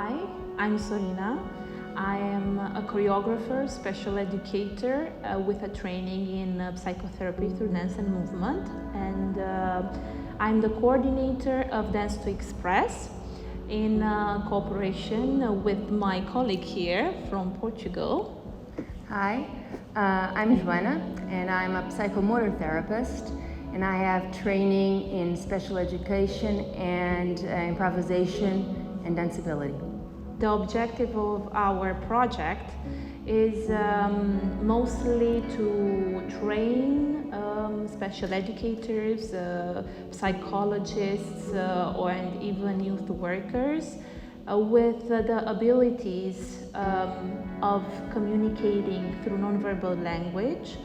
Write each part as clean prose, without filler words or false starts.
Hi, I'm Sorina. I am a choreographer, special educator with a training in psychotherapy through dance and movement. And I'm the coordinator of Dance to Express in cooperation with my colleague here from Portugal. Hi, I'm Joana, and I'm a psychomotor therapist, and I have training in special education and improvisation and danceability. The objective of our project is mostly to train special educators, psychologists, and even youth workers with the abilities of communicating through nonverbal language,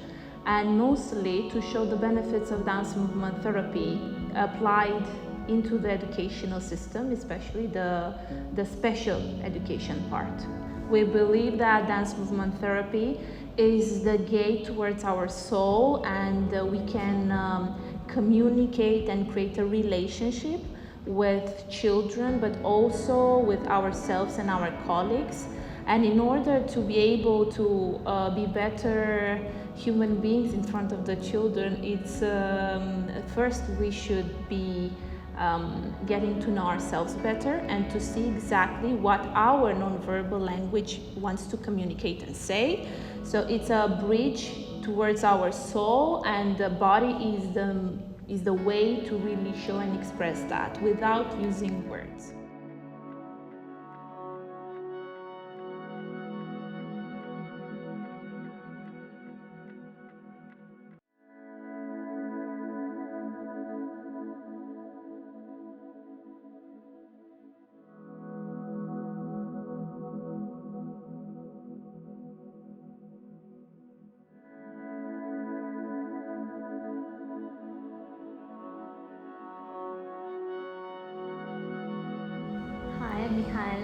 and mostly to show the benefits of dance movement therapy applied into the educational system, especially the special education part. We believe that dance movement therapy is the gate towards our soul, and we can communicate and create a relationship with children, but also with ourselves and our colleagues. And in order to be able to be better human beings in front of the children, it's first we should be getting to know ourselves better and to see exactly what our nonverbal language wants to communicate and say. So it's a bridge towards our soul, and the body is the way to really show and express that without using words.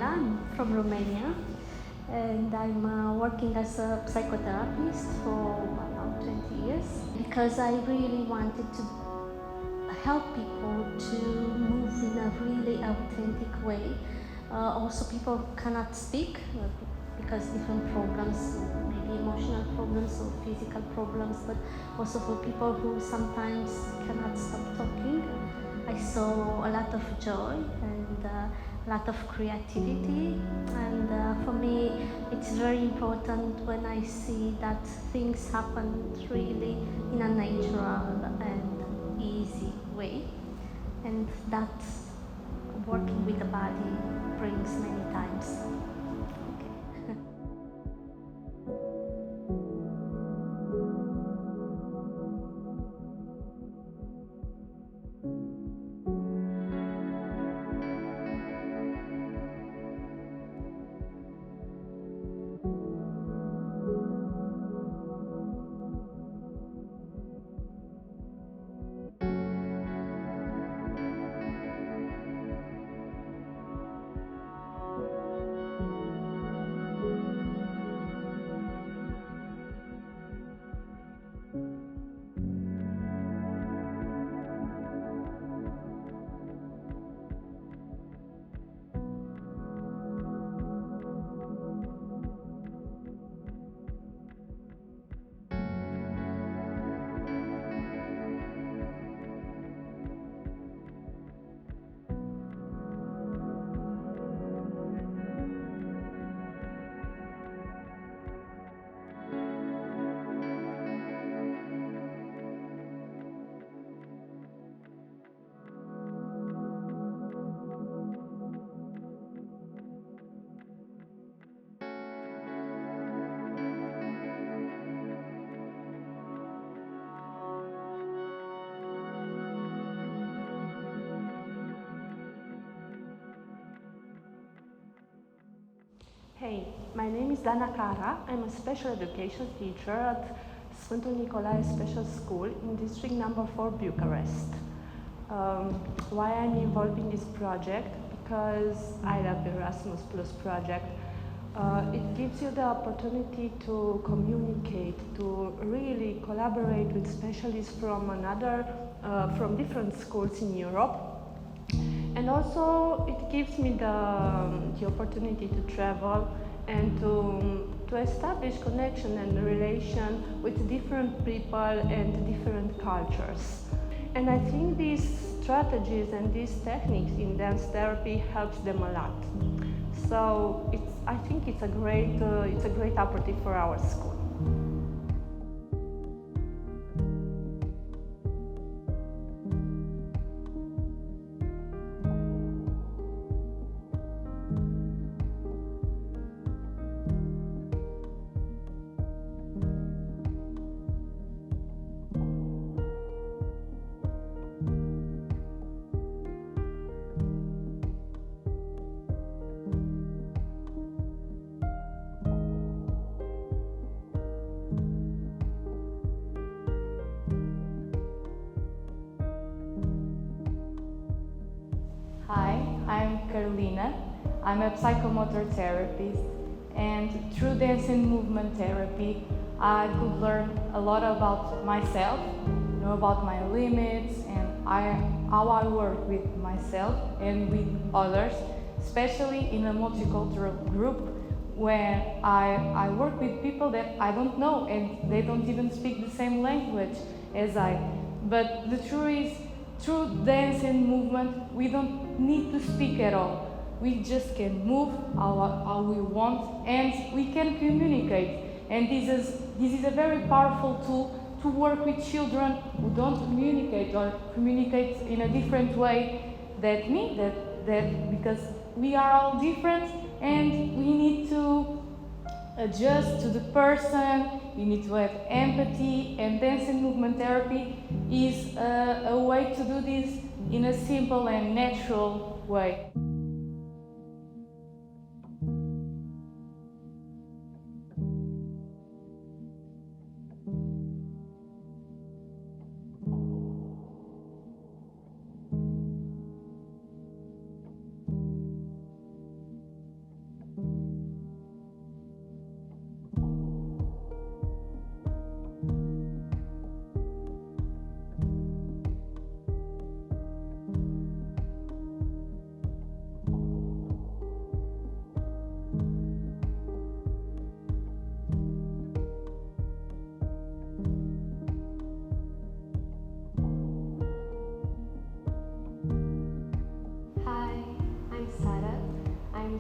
I'm from Romania, and I'm working as a psychotherapist for about 20 years because I really wanted to help people to move in a really authentic way. Also, people cannot speak because different problems, maybe emotional problems or physical problems, but also for people who sometimes cannot stop talking. I saw a lot of joy and a lot of creativity, and for me it's very important when I see that things happen really in a natural and easy way, and that working with the body brings many times. Okay. Hey, my name is Dana Cara. I'm a special education teacher at Sfântul Nicolae Special School in district number 4, Bucharest. Why I'm involved in this project? Because I love the Erasmus Plus project. It gives you the opportunity to communicate, to really collaborate with specialists from different schools in Europe, And also it gives me the opportunity to travel and to establish connection and relation with different people and different cultures. And I think these strategies and these techniques in dance therapy helps them a lot. So I think it's a great opportunity for our school. Hi, I'm Carolina. I'm a psychomotor therapist, and through dance and movement therapy, I could learn a lot about myself, know about my limits, and how I work with myself and with others, especially in a multicultural group where I work with people that I don't know and they don't even speak the same language as I. But the truth is, through dance and movement, we don't need to speak at all. We just can move how we want, and we can communicate. And this is a very powerful tool to work with children who don't communicate or communicate in a different way than me, because we are all different and we need to adjust to the person, we need to have empathy, and dance and movement therapy is a way to do this in a simple and natural way.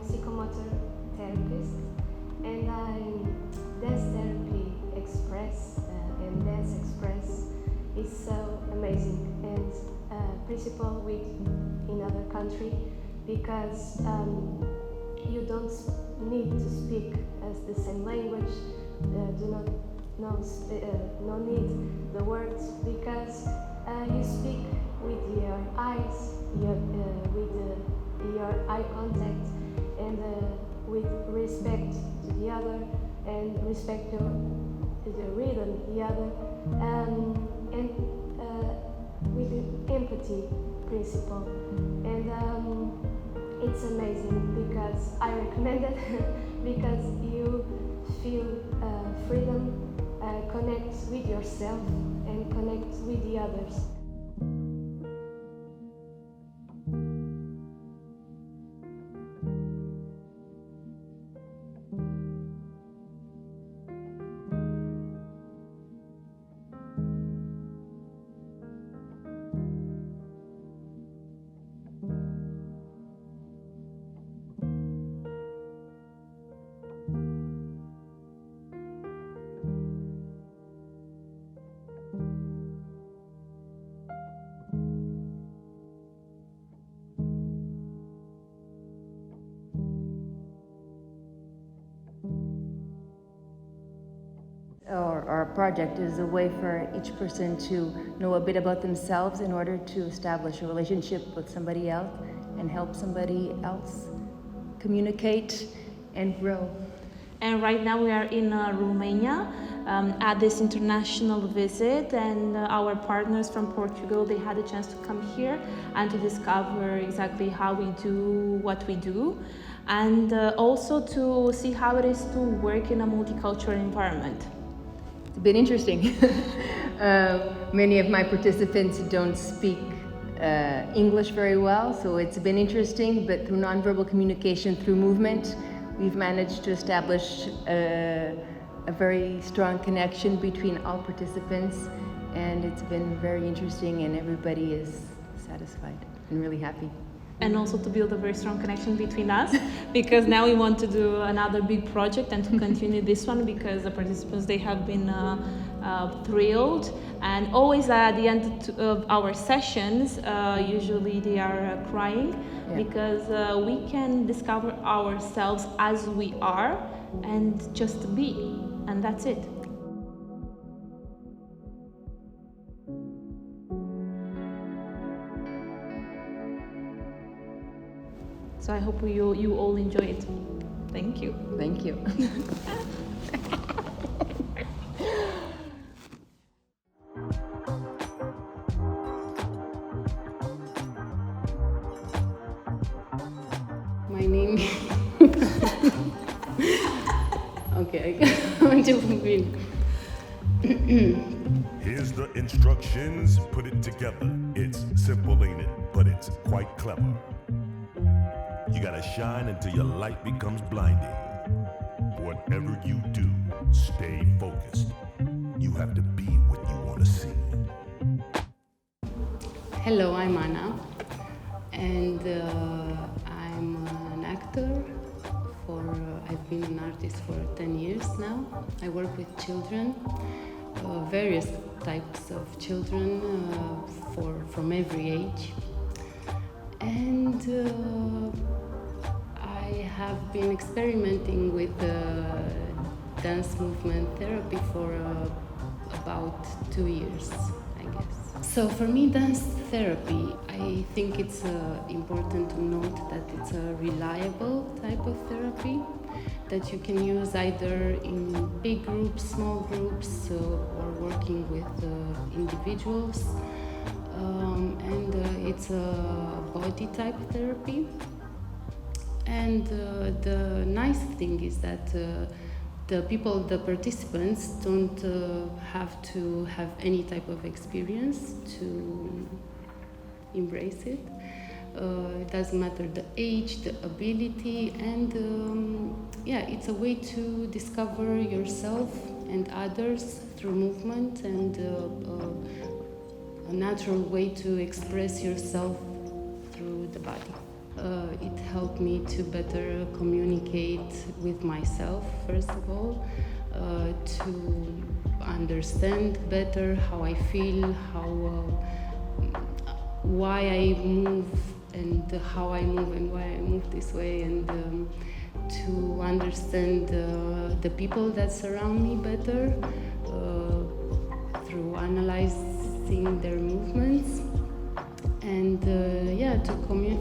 psychomotor therapist, and Dance Therapy Express and Dance Express is so amazing and principal with in other country because you don't need to speak as the same language, no need the words because you speak with your eyes, with your eye contact, and with respect to the other, and respect to the rhythm, the other, and with the empathy principle. And it's amazing because I recommend it because you feel freedom, connect with yourself, and connect with the others. Our project is a way for each person to know a bit about themselves in order to establish a relationship with somebody else and help somebody else communicate and grow. And right now we are in Romania at this international visit, and our partners from Portugal, they had a chance to come here and to discover exactly how we do what we do, and also to see how it is to work in a multicultural environment. It's been interesting. Many of my participants don't speak English very well, so it's been interesting, but through nonverbal communication, through movement, we've managed to establish a very strong connection between all participants, and it's been very interesting, and everybody is satisfied and really happy. And also to build a very strong connection between us, because now we want to do another big project and to continue this one, because the participants, they have been thrilled, and always at the end of our sessions, usually they are crying, because we can discover ourselves as we are and just be, and that's it. So I hope you all enjoy it. Thank you. Thank you. My name okay, I want to begin. Here's the instructions, put it together. It's simple, ain't it? But it's quite clever. You gotta shine until your light becomes blinding. Whatever you do, stay focused. You have to be what you want to see. Hello, I'm Anna, and I'm an actor. I've been an artist for 10 years now. I work with children, various types of children, from every age. And I have been experimenting with dance movement therapy for about 2 years, I guess. So for me, dance therapy, I think it's important to note that it's a reliable type of therapy that you can use either in big groups, small groups, or working with individuals. And it's a body type therapy. And the nice thing is that the participants don't have to have any type of experience to embrace it. It doesn't matter the age, the ability, and it's a way to discover yourself and others through movement, and a natural way to express yourself through the body. It helped me to better communicate with myself, first of all, to understand better how I feel, why I move and how I move and why I move this way, and to understand the people that surround me better through analyzing their movements, and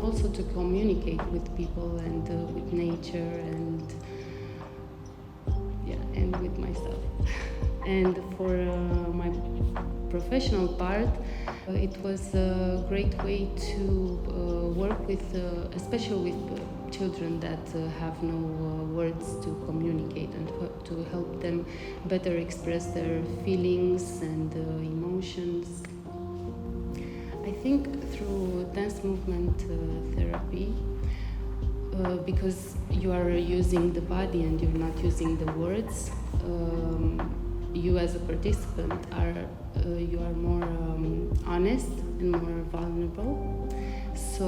also to communicate with people and with nature and with myself. And for my professional part, it was a great way to work with, especially with children that have no words to communicate, and to help them better express their feelings and emotions. I think through dance movement therapy, because you are using the body and you're not using the words, you as a participant you are more honest and more vulnerable. So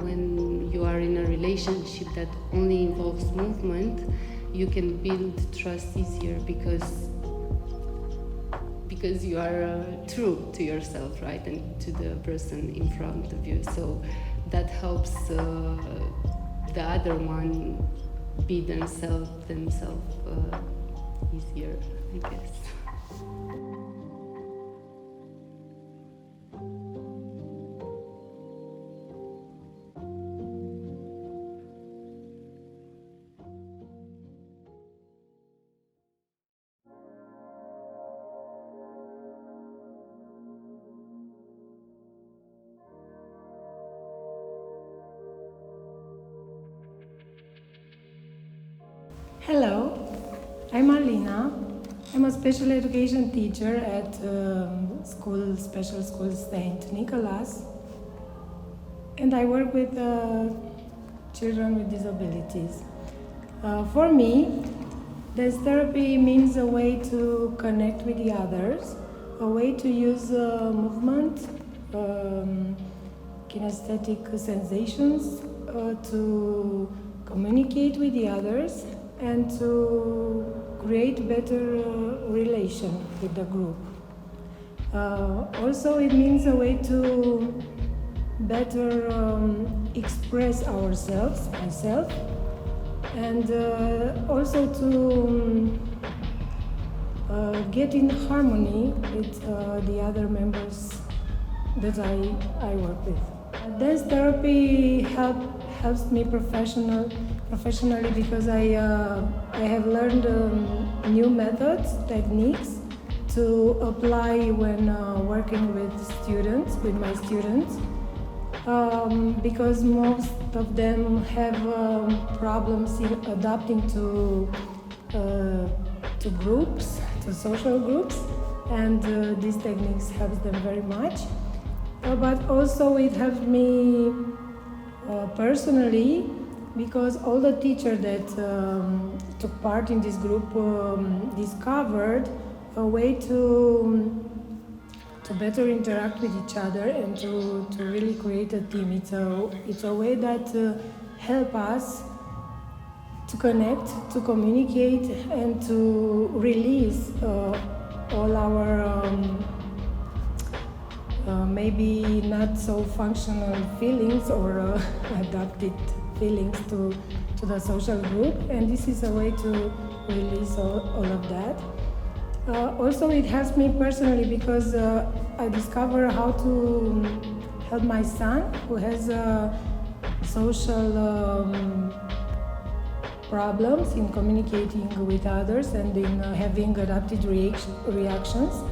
when you are in a relationship that only involves movement, you can build trust easier because you are true to yourself, right, and to the person in front of you. So that helps the other one be themselves easier, I guess. Hello, I'm Alina, I'm a special education teacher at special school St. Nicholas, and I work with children with disabilities. For me, dance therapy means a way to connect with the others, a way to use movement, kinesthetic sensations to communicate with the others and to create better relation with the group. Also, it means a way to better express ourselves, myself, and also to get in harmony with the other members that I work with. Dance therapy helps me professionally because I have learned new methods, techniques to apply when working with my students, because most of them have problems in adapting to groups, to social groups, and these techniques helps them very much. But also it helped me personally, because all the teachers that took part in this group discovered a way to better interact with each other and to really create a team. It's a way that help us to connect, to communicate, and to release all our maybe not so functional feelings or adapted feelings to the social group, and this is a way to release all of that. Also, it helps me personally because I discover how to help my son who has social problems in communicating with others and in having adapted reactions.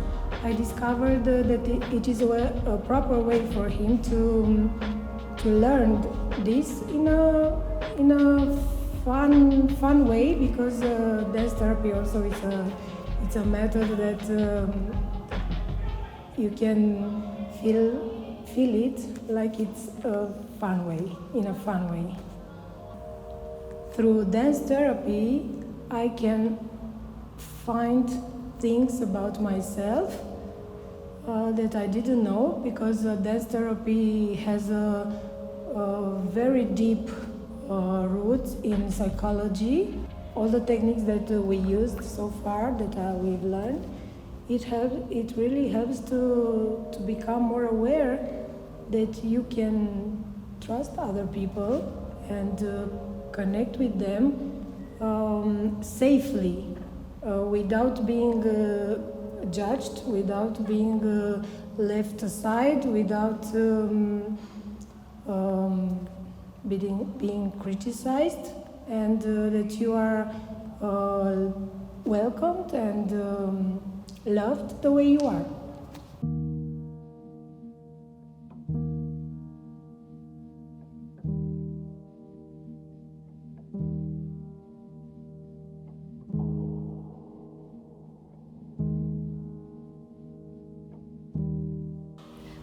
I discovered that it is a proper way for him to learn this in a fun way, because dance therapy also it's a method that you can feel it like it's a fun way, in a fun way. Through dance therapy, I can find things about myself that I didn't know, because dance therapy has a very deep roots in psychology. All the techniques that we used so far, that we've learned, it really helps to become more aware that you can trust other people and connect with them safely, without being judged, without being left aside, without being criticized, and that you are welcomed and loved the way you are.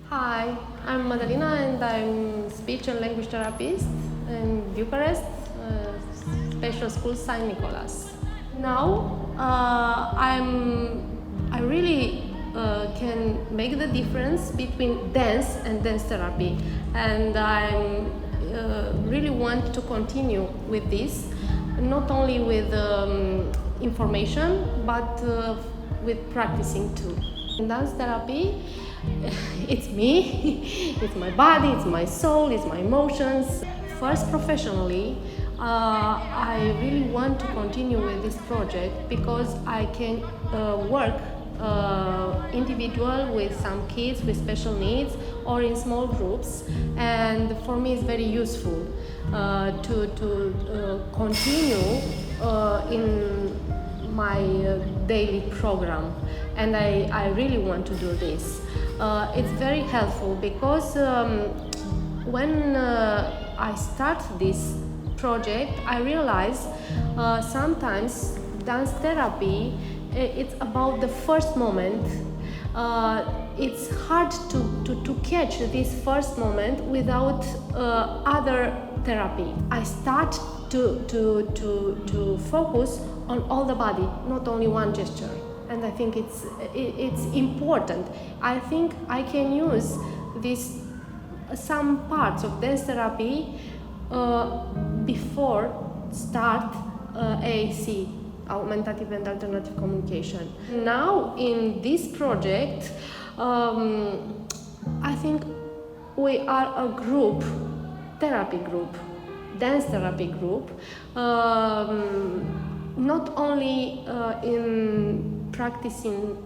Hi, I'm Madalina and I'm speech and language therapist in Bucharest, special school St. Nicholas. Now I really can make the difference between dance and dance therapy, and I really want to continue with this, not only with information but with practicing too. In dance therapy, it's me, it's my body, it's my soul, it's my emotions. First, professionally, I really want to continue with this project because I can work individual with some kids with special needs or in small groups, and for me it's very useful to continue in my daily program, and I really want to do this. It's very helpful because when I start this project, I realize sometimes dance therapy it's about the first moment. It's hard to catch this first moment without other therapy. I start to focus on all the body, not only one gesture. And I think it's important. I think I can use some parts of dance therapy before start AAC, augmentative and alternative communication. Now in this project, I think we are a group, therapy group, dance therapy group, not only in practicing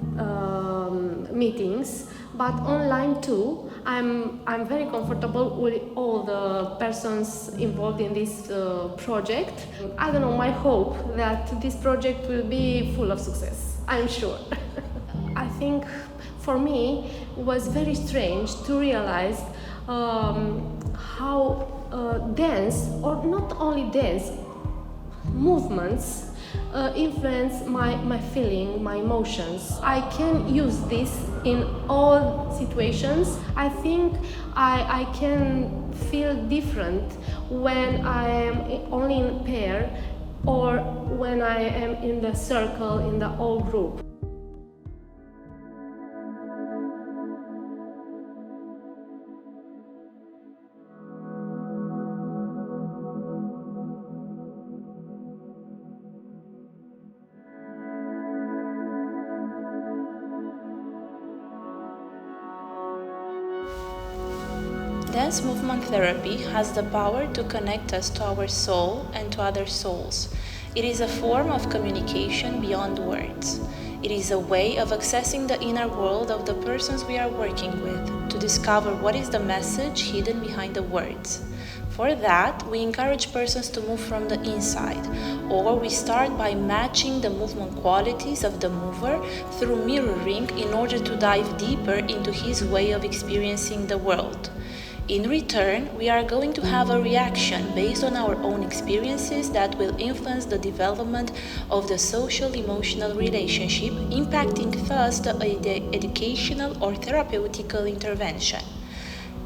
meetings, but online too. I'm very comfortable with all the persons involved in this project. I don't know, my hope that this project will be full of success, I'm sure. I think for me it was very strange to realize how dance, or not only dance, movements influence my feeling, my emotions. I can use this in all situations. I think I can feel different when I am only in pair or when I am in the circle, in the whole group. Dance movement therapy has the power to connect us to our soul and to other souls. It is a form of communication beyond words. It is a way of accessing the inner world of the persons we are working with, to discover what is the message hidden behind the words. For that, we encourage persons to move from the inside, or we start by matching the movement qualities of the mover through mirroring in order to dive deeper into his way of experiencing the world. In return, we are going to have a reaction based on our own experiences that will influence the development of the social-emotional relationship, impacting thus the educational or therapeutical intervention.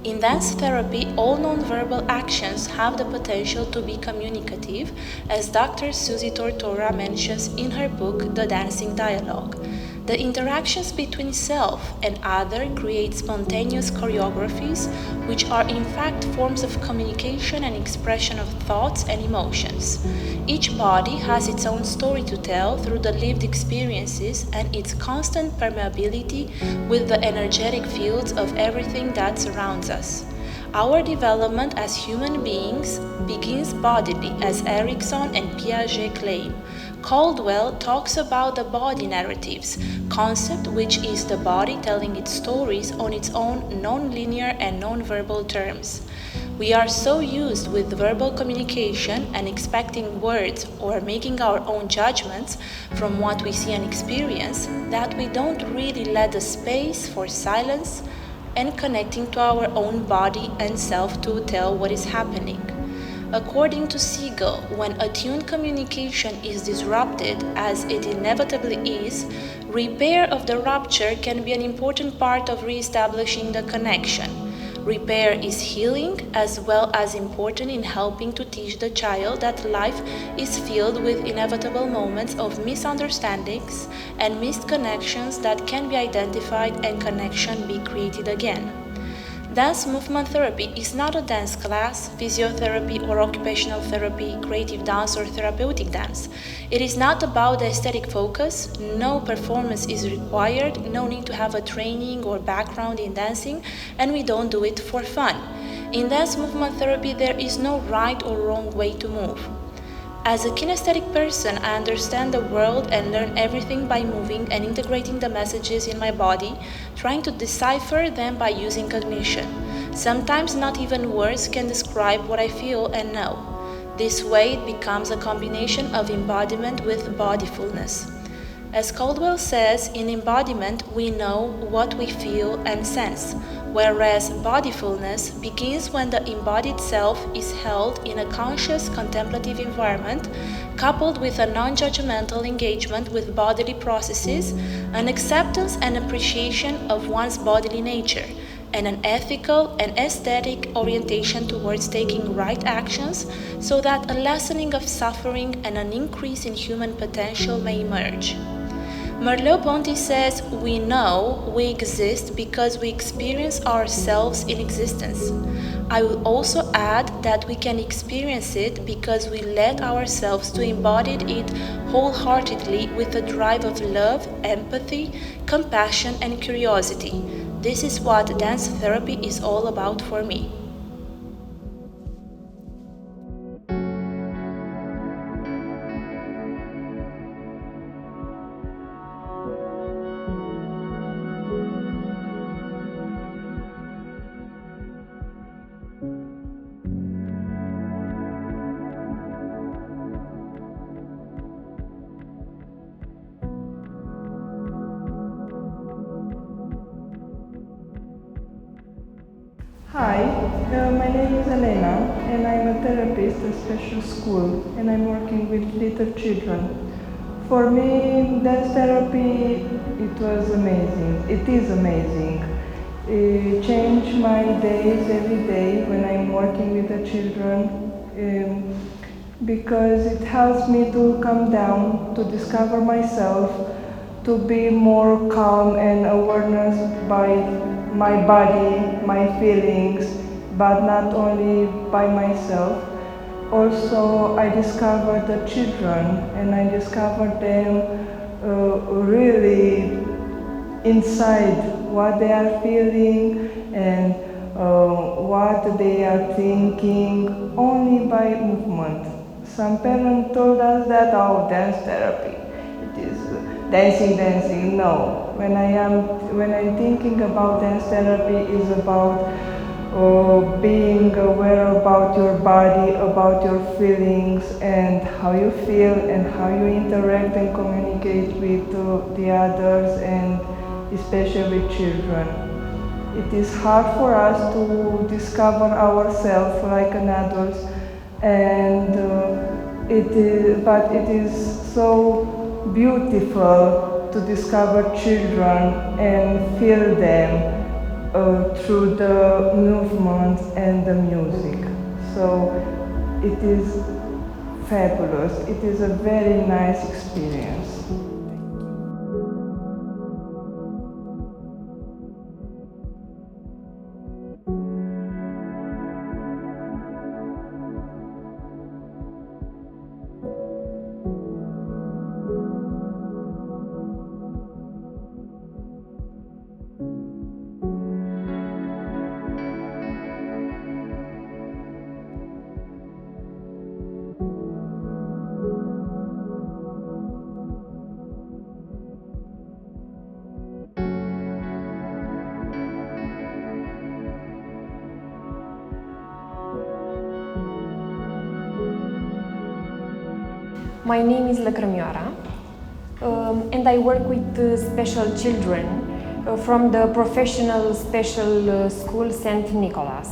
In dance therapy, all nonverbal actions have the potential to be communicative, as Dr. Susie Tortora mentions in her book, The Dancing Dialogue. The interactions between self and other create spontaneous choreographies, which are in fact forms of communication and expression of thoughts and emotions. Each body has its own story to tell through the lived experiences and its constant permeability with the energetic fields of everything that surrounds us. Our development as human beings begins bodily, as Erickson and Piaget claim. Caldwell talks about the body narratives concept, which is the body telling its stories on its own non-linear and non-verbal terms. We are so used with verbal communication and expecting words or making our own judgments from what we see and experience that we don't really let the space for silence and connecting to our own body and self to tell what is happening. According to Siegel, when attuned communication is disrupted, as it inevitably is, repair of the rupture can be an important part of re-establishing the connection. Repair is healing as well as important in helping to teach the child that life is filled with inevitable moments of misunderstandings and missed connections that can be identified and connection be created again. Dance movement therapy is not a dance class, physiotherapy or occupational therapy, creative dance or therapeutic dance. It is not about the aesthetic focus, no performance is required, no need to have a training or background in dancing, and we don't do it for fun. In dance movement therapy, there is no right or wrong way to move. As a kinesthetic person, I understand the world and learn everything by moving and integrating the messages in my body, trying to decipher them by using cognition. Sometimes not even words can describe what I feel and know. This way it becomes a combination of embodiment with bodyfulness. As Caldwell says, in embodiment we know what we feel and sense. whereas bodyfulness begins when the embodied self is held in a conscious contemplative environment, coupled with a non-judgmental engagement with bodily processes, an acceptance and appreciation of one's bodily nature, and an ethical and aesthetic orientation towards taking right actions so that a lessening of suffering and an increase in human potential may emerge. Merleau-Ponty says, "We know we exist because we experience ourselves in existence." I will also add that we can experience it because we let ourselves to embody it wholeheartedly with a drive of love, empathy, compassion, and curiosity. This is what dance therapy is all about for me. Hi, my name is Elena and I'm a therapist at special school and I'm working with little children. For me, dance therapy, it was amazing. It is amazing. It changed my days every day when I'm working with the children because it helps me to calm down, to discover myself, to be more calm and awareness by my body, my feelings, but not only by myself. Also, I discovered the children and I discovered them really inside what they are feeling and what they are thinking only by movement. Some parents told us that, oh, dance therapy, it is dancing. No, when I'm thinking about dance therapy, is about being aware about your body, about your feelings, and how you feel, and how you interact and communicate with the others, and especially with children. It is hard for us to discover ourselves like an adult, and but it is so beautiful to discover children and feel them through the movement and the music. So it is fabulous. It is a very nice experience. My name is Lăcrămioara and I work with special children from the professional special school St. Nicholas.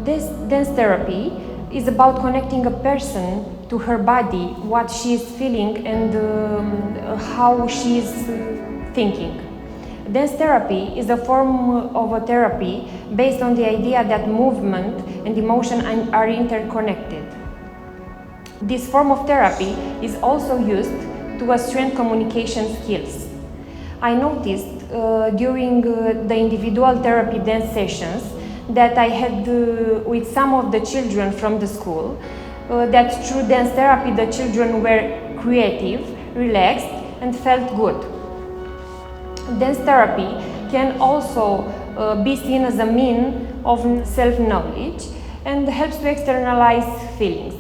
This dance therapy is about connecting a person to her body, what she is feeling and how she is thinking. Dance therapy is a form of a therapy based on the idea that movement and emotion are interconnected. This form of therapy is also used to strengthen communication skills. I noticed during the individual therapy dance sessions that I had with some of the children from the school that through dance therapy the children were creative, relaxed and felt good. Dance therapy can also be seen as a means of self-knowledge and helps to externalize feelings.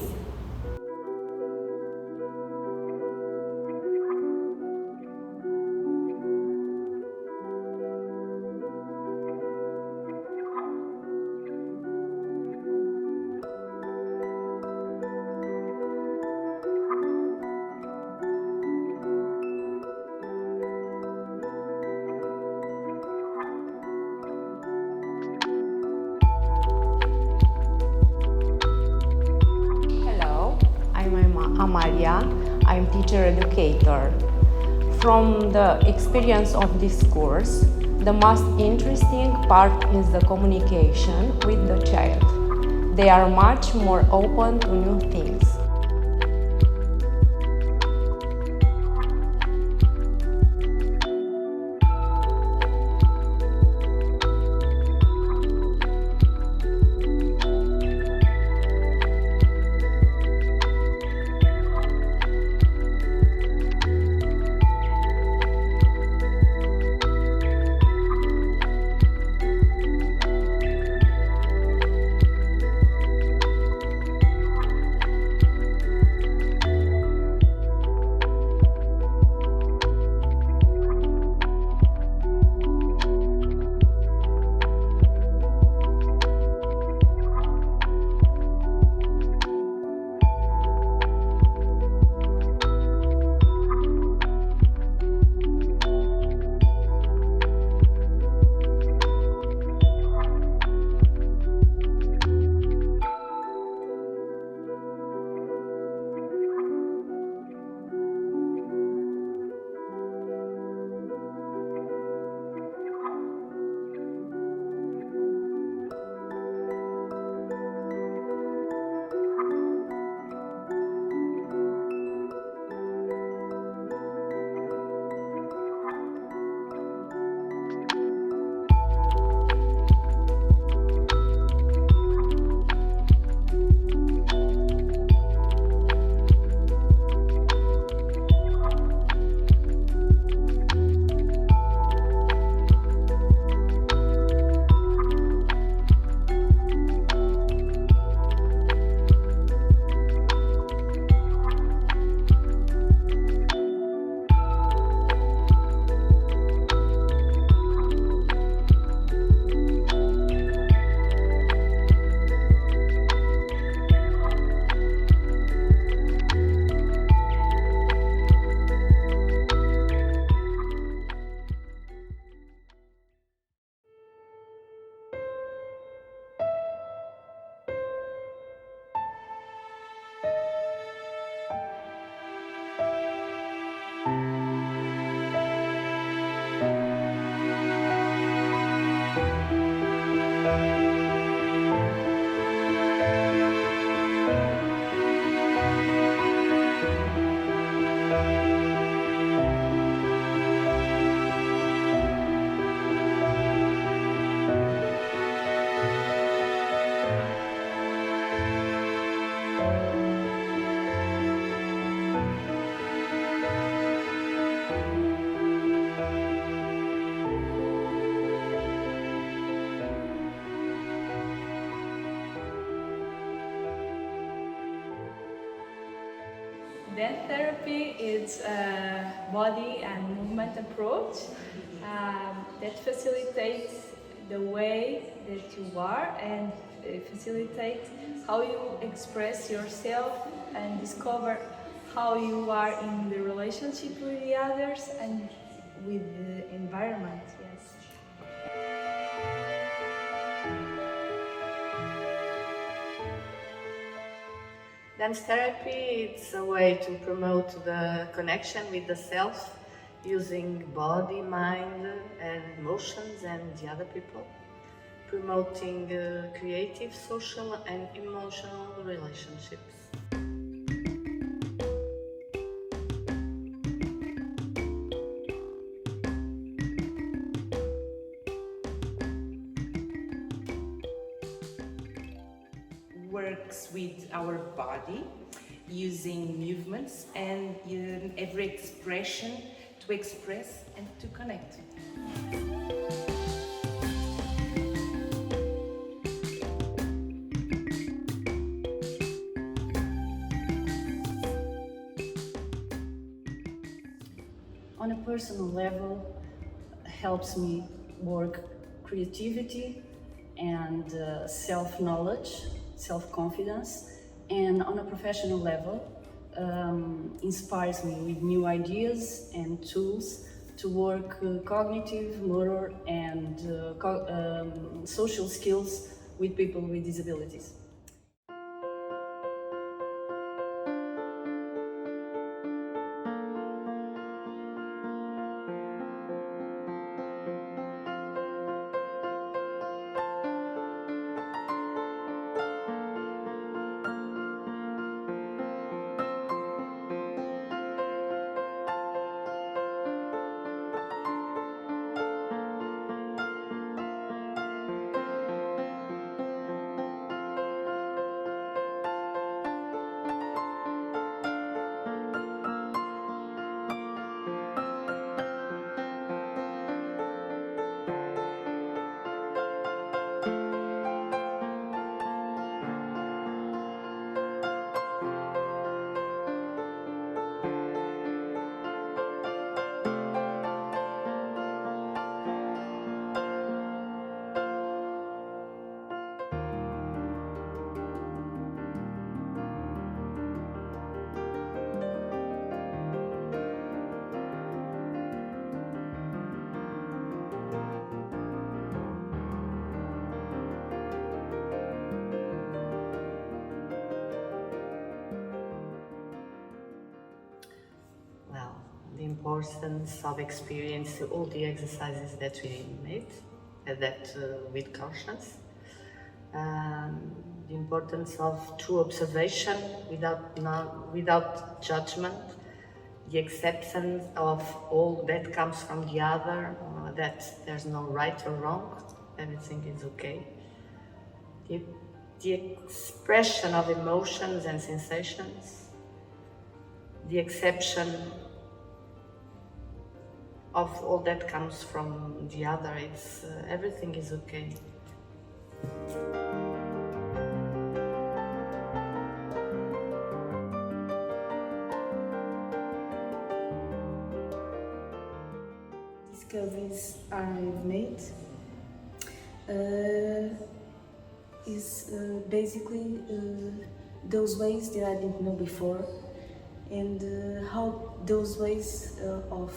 Amalia. I'm teacher educator. From the experience of this course, the most interesting part is the communication with the child. They are much more open to new things. Dance therapy is a body and movement approach that facilitates the way that you are and facilitates how you express yourself and discover how you are in the relationship with the others and with the environment. Yes. Dance therapy is a way to promote the connection with the self using body, mind and emotions and the other people, promoting creative, social and emotional relationships. Works with our body using movements and every expression to express and to connect. On a personal level, helps me work creativity and self-knowledge, self-confidence, and on a professional level, inspires me with new ideas and tools to work cognitive, motor, and social skills with people with disabilities. importance of experience all the exercises that we made, with conscience. The importance of true observation without judgment, the acceptance of all that comes from the other, that there's no right or wrong, everything is okay. The expression of emotions and sensations, the acceptance of all that comes from the other, everything is okay. Discoveries I've made is basically those ways that I didn't know before, and how those ways of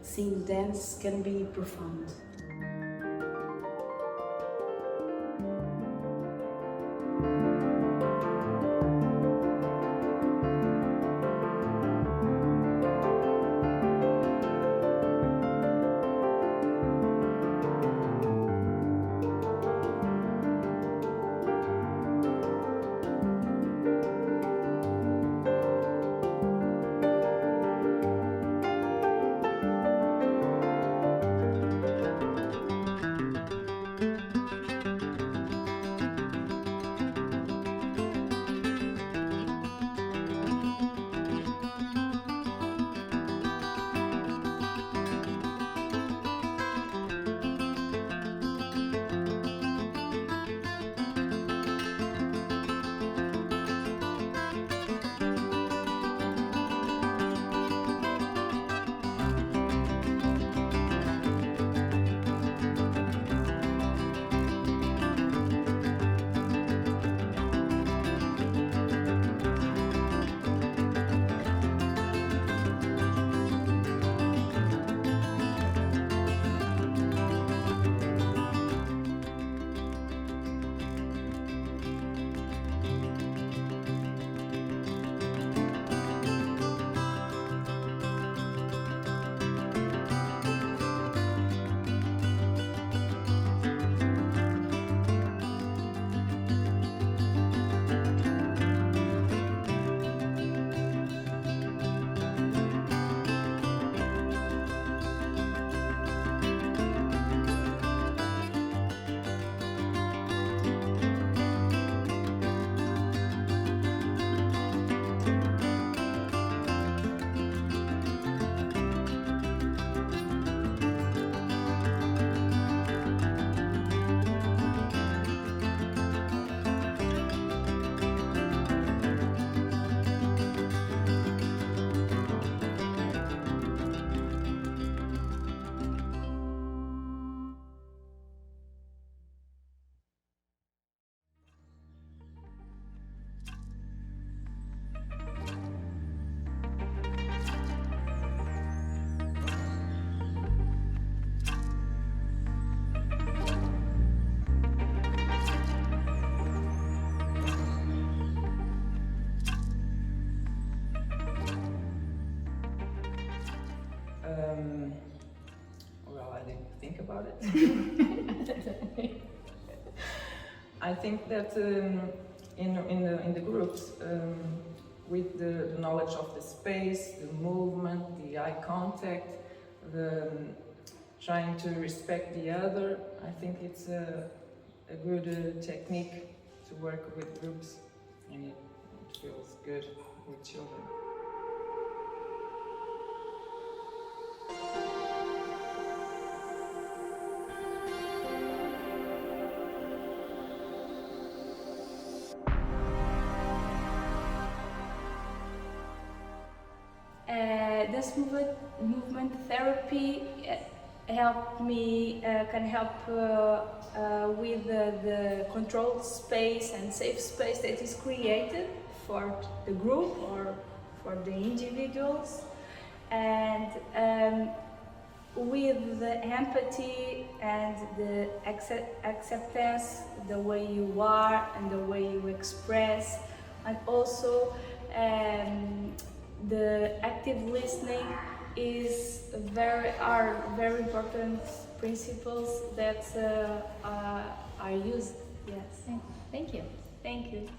seeing dance can be profound. Well, I didn't think about it. I think that in the groups, with the knowledge of the space, the movement, the eye contact, the trying to respect the other, I think it's a good technique to work with groups, and it feels good with children. This movement therapy can help with the controlled space and safe space that is created for the group or for the individuals, and with the empathy and the acceptance, the way you are and the way you express, and also the active listening are very important principles that are used. Yes. Thank you. Thank you.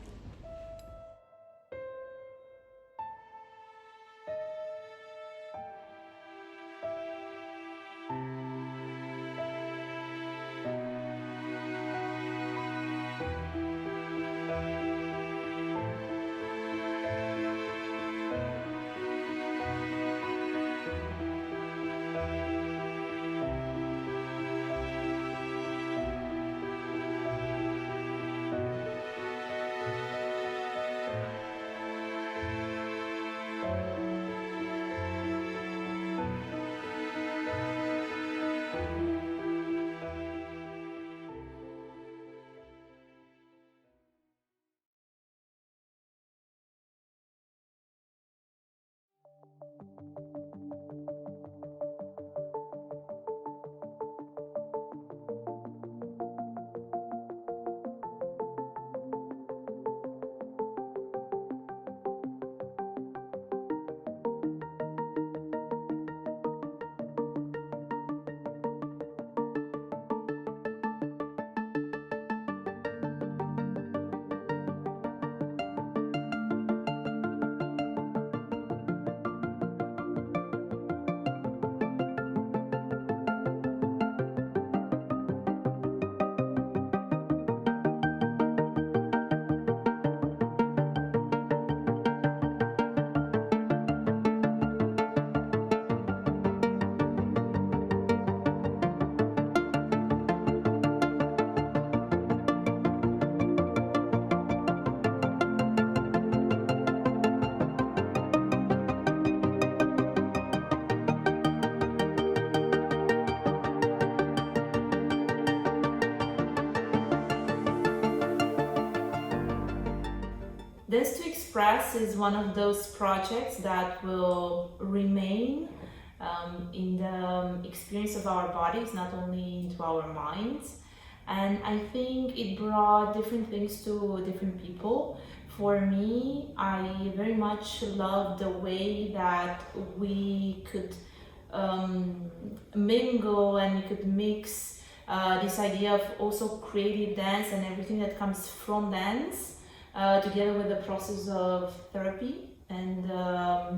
Dance to Express is one of those projects that will remain in the experience of our bodies, not only into our minds. And I think it brought different things to different people. For me, I very much love the way that we could mingle and we could mix this idea of also creative dance and everything that comes from dance together with the process of therapy and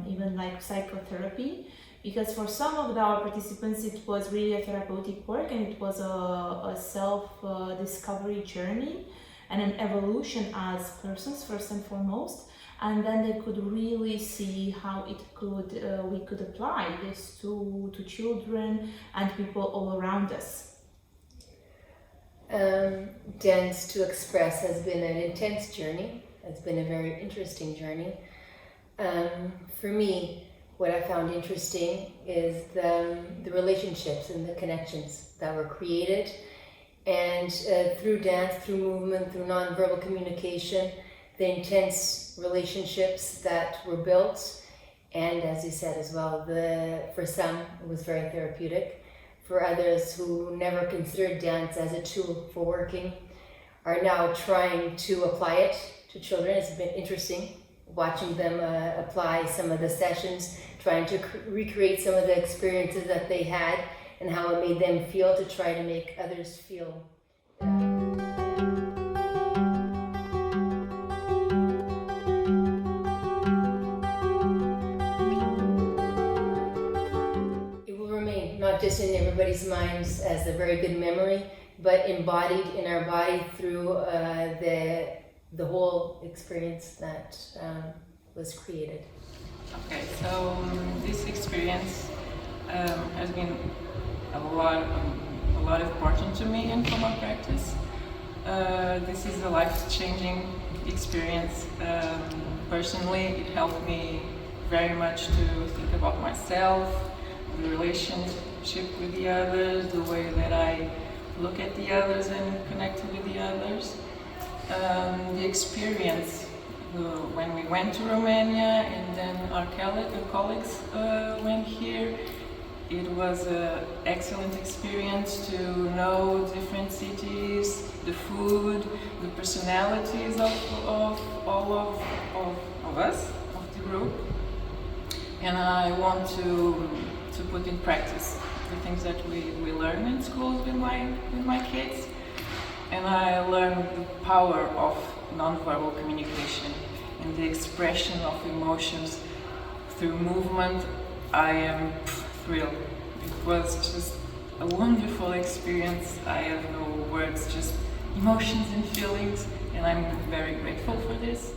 even like psychotherapy, because for some of our participants it was really a therapeutic work and it was a self-discovery journey and an evolution as persons first and foremost, and then they could really see how it could we could apply this to children and people all around us. Dance to Express has been an intense journey. It's been a very interesting journey. For me, what I found interesting is the relationships and the connections that were created, and through dance, through movement, through nonverbal communication, the intense relationships that were built, and as you said as well, for some it was very therapeutic. For others who never considered dance as a tool for working are now trying to apply it to children. It's been interesting watching them apply some of the sessions, trying to recreate some of the experiences that they had and how it made them feel, to try to make others feel. Not just in everybody's minds as a very good memory, but embodied in our body through the whole experience that was created. Okay, so this experience has been a lot important to me and for my practice. This is a life-changing experience. Personally, it helped me very much to think about myself, the relationship with the others, the way that I look at the others and connect with the others. The experience when we went to Romania and then our colleagues went here, it was an excellent experience to know different cities, the food, the personalities of all of us, of the group. and I want to put in practice the things that we learn in schools with my kids. And I learned the power of nonverbal communication and the expression of emotions through movement. I am thrilled. It was just a wonderful experience. I have no words, just emotions and feelings, and I'm very grateful for this.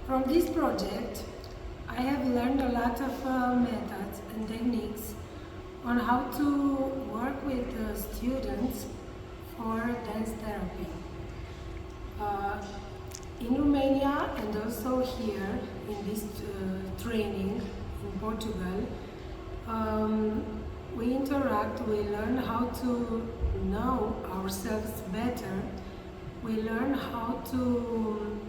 From this project, I have learned a lot of methods and techniques on how to work with students for dance therapy. In Romania and also here in this training in Portugal, we interact, we learn how to know ourselves better, we learn how to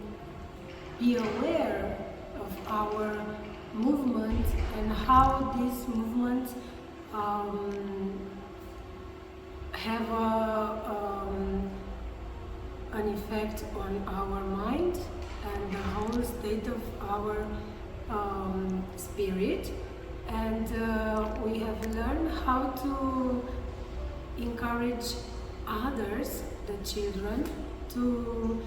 be aware of our movements and how these movements have an effect on our mind and the whole state of our spirit. And we have learned how to encourage others, the children, to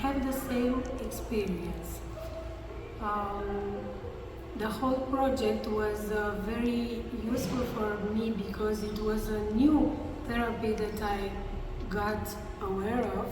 have the same experience. The whole project was very useful for me because it was a new therapy that I got aware of.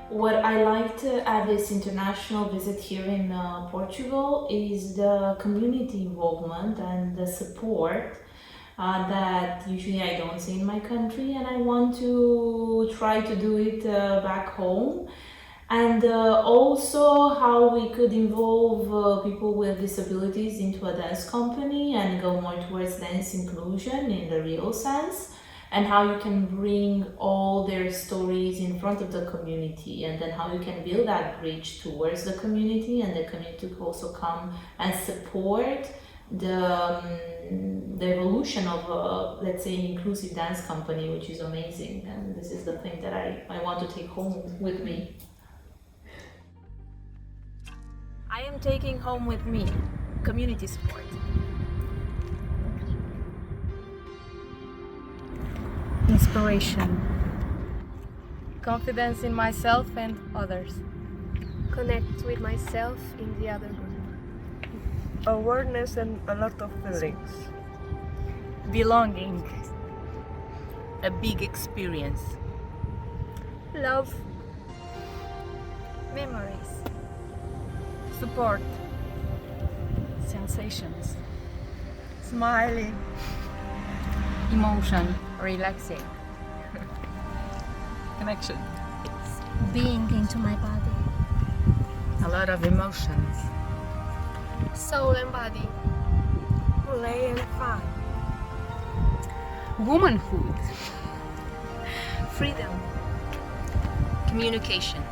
What I liked at this international visit here in Portugal is the community involvement and the support that usually I don't see in my country, and I want to try to do it back home. And also how we could involve people with disabilities into a dance company and go more towards dance inclusion in the real sense, and how you can bring all their stories in front of the community, and then how you can build that bridge towards the community, and the community could also come and support the evolution of, let's say, an inclusive dance company, which is amazing. And this is the thing that I want to take home with me. I am taking home with me community support. Inspiration. Confidence in myself and others. Connect with myself in the other group. Awareness and a lot of feelings. Belonging. A big experience. Love. Memories. Support. Sensations. Smiling. Emotion. Relaxing. Connection. Being into my body. A lot of emotions. Soul and body. Play and fun. Womanhood. Freedom. Communication.